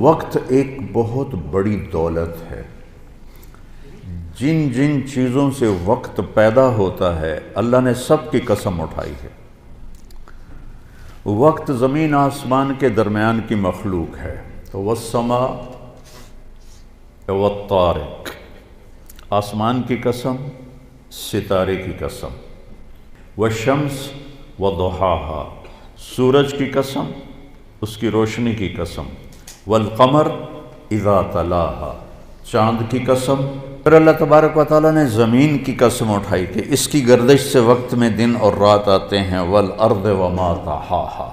وقت ایک بہت بڑی دولت ہے۔ جن جن چیزوں سے وقت پیدا ہوتا ہے اللہ نے سب کی قسم اٹھائی ہے۔ وقت زمین آسمان کے درمیان کی مخلوق ہے۔ والسماء والطارق، آسمان کی قسم، ستارے کی قسم۔ والشمس وضحاہا، سورج کی قسم، اس کی روشنی کی قسم۔ والقمر اذا تلاہا، چاند کی قسم۔ پھر اللہ تبارک و تعالیٰ نے زمین کی قسم اٹھائی کہ اس کی گردش سے وقت میں دن اور رات آتے ہیں۔ والارض وما طحاہا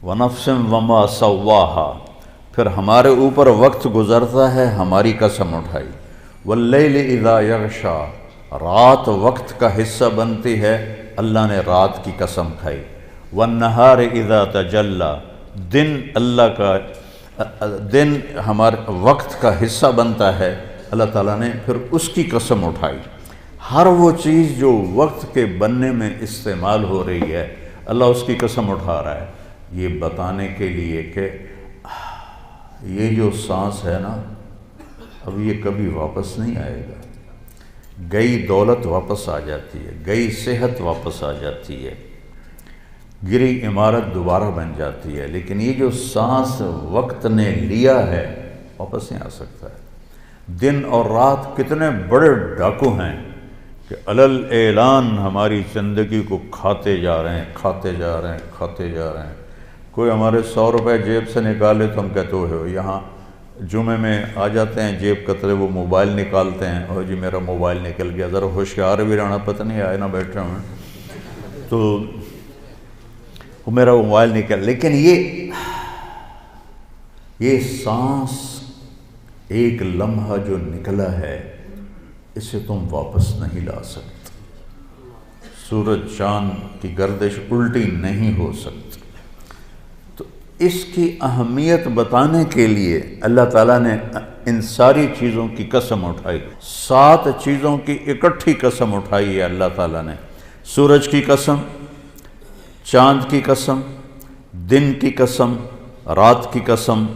ونفس وما سواہا، پھر ہمارے اوپر وقت گزرتا ہے، ہماری قسم اٹھائی۔ واللیل اذا یغشا، رات وقت کا حصہ بنتی ہے، اللہ نے رات کی قسم کھائی۔ والنہار اذا تجلی، دن اللہ کا دن ہمارے وقت کا حصہ بنتا ہے، اللہ تعالیٰ نے پھر اس کی قسم اٹھائی۔ ہر وہ چیز جو وقت کے بننے میں استعمال ہو رہی ہے اللہ اس کی قسم اٹھا رہا ہے، یہ بتانے کے لیے کہ یہ جو سانس ہے نا اب یہ کبھی واپس نہیں آئے گا۔ گئی دولت واپس آ جاتی ہے، گئی صحت واپس آ جاتی ہے، گری عمارت دوبارہ بن جاتی ہے، لیکن یہ جو سانس وقت نے لیا ہے واپس نہیں آ سکتا ہے۔ دن اور رات کتنے بڑے ڈاکو ہیں کہ علل اعلان ہماری زندگی کو کھاتے جا رہے ہیں، کھاتے جا رہے ہیں، کھاتے جا رہے ہیں۔ کوئی ہمارے 100 روپے جیب سے نکالے تو ہم کہتے ہو یہاں جمعے میں آ جاتے ہیں جیب کترے، وہ موبائل نکالتے ہیں، اور جی میرا موبائل نکل گیا، ذرا ہوشیار بھی رہنا، پتہ نہیں آئے نہ بیٹھے ہوئے تو وہ میرا موبائل نکل۔ لیکن یہ سانس ایک لمحہ جو نکلا ہے اسے تم واپس نہیں لا سکتے۔ سورج چاند کی گردش الٹی نہیں ہو سکتی۔ تو اس کی اہمیت بتانے کے لیے اللہ تعالیٰ نے ان ساری چیزوں کی قسم اٹھائی۔ 7 چیزوں کی اکٹھی قسم اٹھائی ہے اللہ تعالیٰ نے۔ سورج کی قسم، چاند کی قسم، دن کی قسم، رات کی قسم،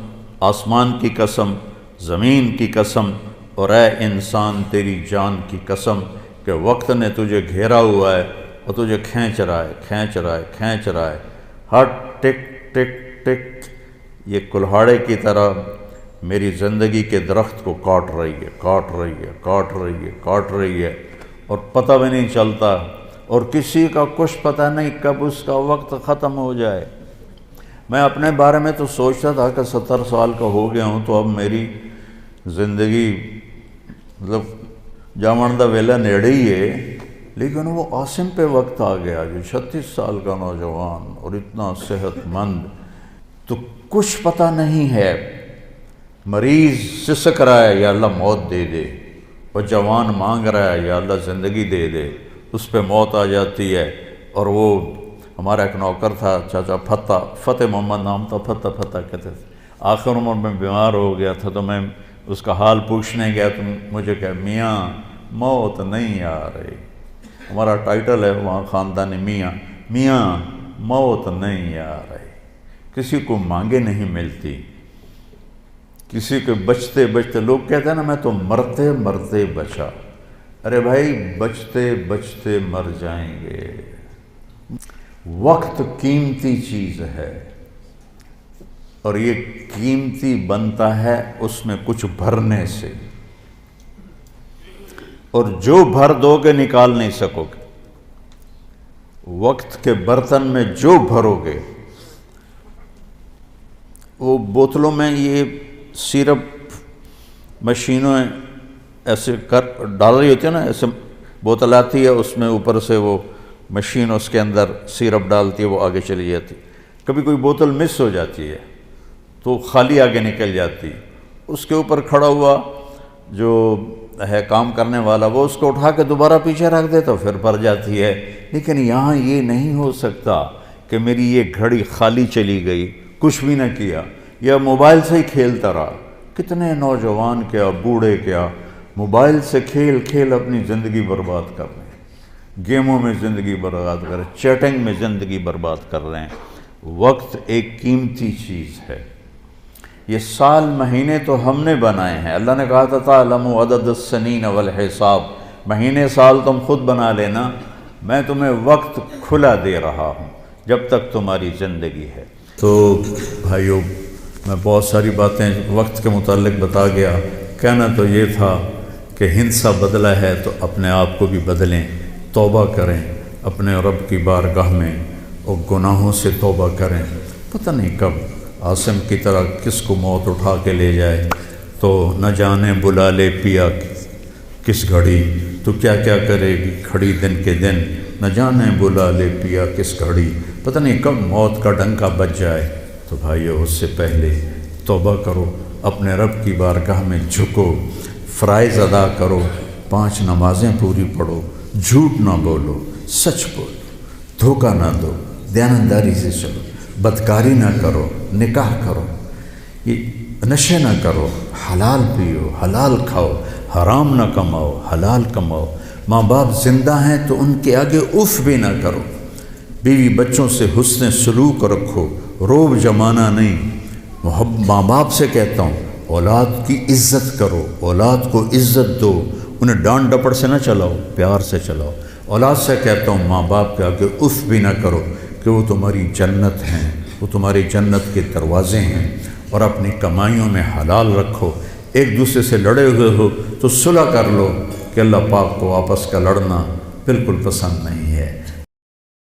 آسمان کی قسم، زمین کی قسم، اور اے انسان تیری جان کی قسم کہ وقت نے تجھے گھیرا ہوا ہے اور تجھے کھینچ رہا ہے، کھینچ رہا ہے، کھینچ رہا ہے۔ ہر ٹک ٹک ٹک یہ کلہاڑے کی طرح میری زندگی کے درخت کو کاٹ رہی ہے، کاٹ رہی ہے، کاٹ رہی ہے، کاٹ رہی ہے، اور پتہ بھی نہیں چلتا، اور کسی کا کچھ پتہ نہیں کب اس کا وقت ختم ہو جائے۔ میں اپنے بارے میں تو سوچتا تھا کہ 70 سال کا ہو گیا ہوں تو اب میری زندگی مطلب جامن دا ویلا نیڑے ہی ہے، لیکن وہ عاصم پہ وقت آ گیا جو 36 سال کا نوجوان اور اتنا صحت مند، تو کچھ پتہ نہیں ہے۔ مریض سسک رہا ہے یا اللہ موت دے دے، اور جوان مانگ رہا ہے یا اللہ زندگی دے دے، اس پہ موت آ جاتی ہے۔ اور وہ ہمارا ایک نوکر تھا چاچا فتح محمد نام تھا، فتح کہتے تھے، آخر عمر میں بیمار ہو گیا تھا تو میں اس کا حال پوچھنے گیا تو مجھے کہا میاں موت نہیں آ رہی۔ ہمارا ٹائٹل ہے وہاں خاندانی میاں موت نہیں آ رہی۔ کسی کو مانگے نہیں ملتی، کسی کے بچتے بچتے، لوگ کہتے ہیں نا میں تو مرتے مرتے بچا۔ ارے بھائی بچتے بچتے مر جائیں گے۔ وقت قیمتی چیز ہے، اور یہ قیمتی بنتا ہے اس میں کچھ بھرنے سے، اور جو بھر دو گے نکال نہیں سکو گے۔ وقت کے برتن میں جو بھرو گے، وہ بوتلوں میں یہ سیرپ مشینوں ایسے کر ڈال رہی ہوتی ہے نا، ایسے بوتل آتی ہے اس میں اوپر سے وہ مشین اس کے اندر سیرپ ڈالتی ہے، وہ آگے چلی جاتی۔ کبھی کوئی بوتل مس ہو جاتی ہے تو خالی آگے نکل جاتی، اس کے اوپر کھڑا ہوا جو ہے کام کرنے والا وہ اس کو اٹھا کے دوبارہ پیچھے رکھ دیتا، پھر بھر جاتی ہے۔ لیکن یہاں یہ نہیں ہو سکتا کہ میری یہ گھڑی خالی چلی گئی، کچھ بھی نہ کیا، یا موبائل سے ہی کھیلتا رہا۔ کتنے نوجوان کیا بوڑھے کیا موبائل سے کھیل کھیل اپنی زندگی برباد کر رہے ہیں، گیموں میں زندگی برباد کر رہے ہیں، چیٹنگ میں زندگی برباد کر رہے ہیں۔ وقت ایک قیمتی چیز ہے، یہ سال مہینے تو ہم نے بنائے ہیں۔ اللہ نے کہا تھا تعلم عدد السنین والحساب، مہینے سال تم خود بنا لینا، میں تمہیں وقت کھلا دے رہا ہوں جب تک تمہاری زندگی ہے۔ تو بھائیو، میں بہت ساری باتیں وقت کے متعلق بتا گیا۔ کہنا تو یہ تھا کہ ہندسہ بدلا ہے تو اپنے آپ کو بھی بدلیں، توبہ کریں اپنے رب کی بارگاہ میں اور گناہوں سے توبہ کریں۔ پتہ نہیں کب عاصم کی طرح کس کو موت اٹھا کے لے جائے، تو نہ جانے بلا لے پیا کس گھڑی، تو کیا کیا کرے گی کھڑی دن کے دن، نہ جانے بلا لے پیا کس گھڑی، پتہ نہیں کب موت کا ڈنکا بج جائے۔ تو بھائیو، اس سے پہلے توبہ کرو، اپنے رب کی بارگاہ میں جھکو، فرائض ادا کرو، 5 نمازیں پوری پڑھو، جھوٹ نہ بولو، سچ بولو، دھوکہ نہ دو، دیانتداری سے چلو، بدکاری نہ کرو، نکاح کرو، یہ نشے نہ کرو، حلال پیو، حلال کھاؤ، حرام نہ کماؤ، حلال کماؤ، ماں باپ زندہ ہیں تو ان کے آگے اف بھی نہ کرو، بیوی بچوں سے حسن سلوک رکھو، روب جمانا نہیں، ماں باپ سے کہتا ہوں اولاد کی عزت کرو، اولاد کو عزت دو، انہیں ڈانٹ ڈپٹ سے نہ چلاؤ، پیار سے چلاؤ۔ اولاد سے کہتا ہوں ماں باپ کے آگے اف بھی نہ کرو، کہ وہ تمہاری جنت ہیں، وہ تمہاری جنت کے دروازے ہیں، اور اپنی کمائیوں میں حلال رکھو۔ ایک دوسرے سے لڑے ہوئے ہو تو صلح کر لو، کہ اللہ پاک کو آپس کا لڑنا بالکل پسند نہیں ہے۔